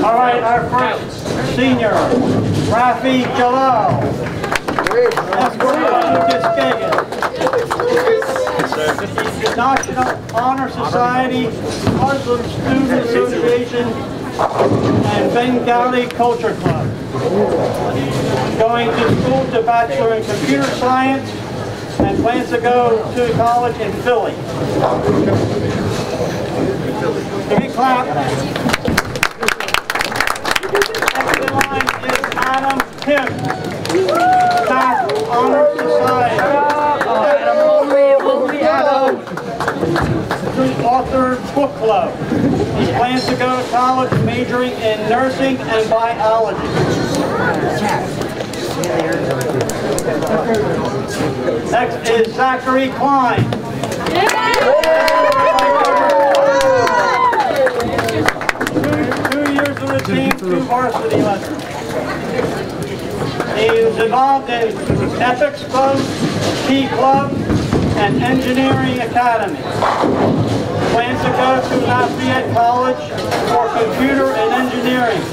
All right, our first senior, Rafi Jalal. Escorted by Lucas Kagan. The National Honor Society, Muslim Student Association, and Bengali Culture Club. Going to school to Bachelor in Computer Science and plans to go to college in Philly. Give me a clap. Next in line is Adam Kim, Math Honor Society. Author Book Club. He plans to go to college majoring in nursing and biology. Next is Zachary Klein. 2 years on the team, 2 varsity letters. He is involved in Ethics Club, Key Club, and Engineering Academy. Plans to go to Lafayette College for Computer and Engineering.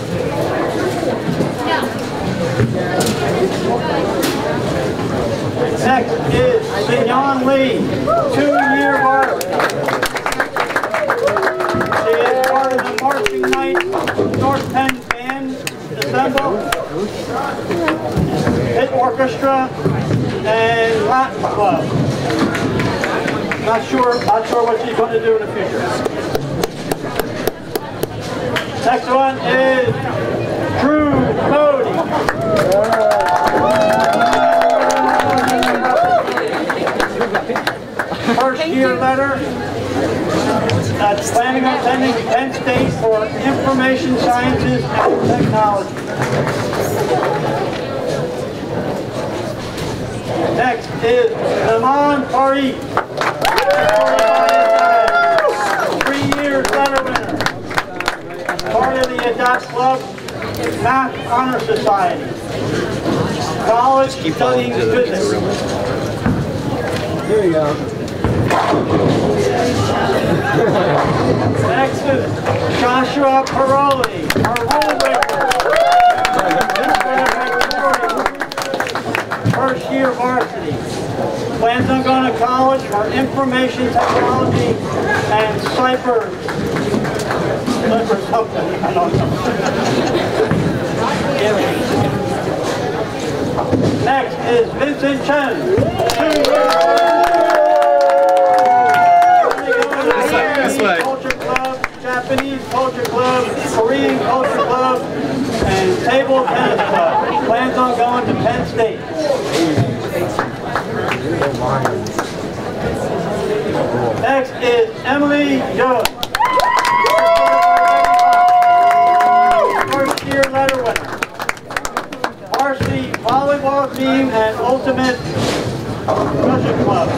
Next is Sinyan Lee, 2-year varsity. She is part of the Marching Night North Penn Band Ensemble, Hit Orchestra, and Latin Club. Not sure what she's going to do in the future. Next one is Drew Cody. First year letter. Planning on attending Penn State for Information Sciences and Technology. Next is Naman Parikh. 3-year letter winner. Part of the Adat Club Math Honor Society. College studying physics. There you go. Next is Joshua Paroli, our rule breaker. First year varsity. Plans on going to college for information technology and cyber something. I don't know. Next is Vincent Chen. Culture Club, Japanese Culture Club, Korean Culture Club, and Table Tennis Club. Plans on going to Penn State. Next is Emily Joe. First year letter winner. Varsity volleyball team and ultimate Russian club.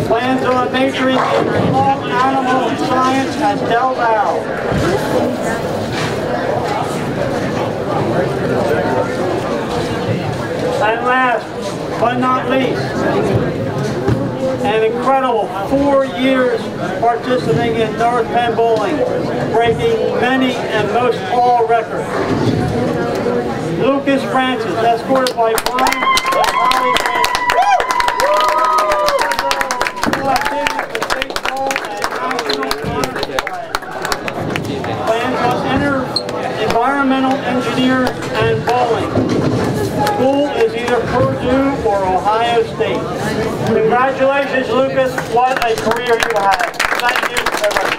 Plans on majoring in small animal science at Del Valle. And last but not least, an incredible 4 years participating in North Penn bowling, breaking many and most all records. Lucas Francis, escorted by Brian and Holly Francis. Plans on environmental engineer and bowling. School is either Purdue or Ohio State. Congratulations, Lucas. What a career you had. Thank you.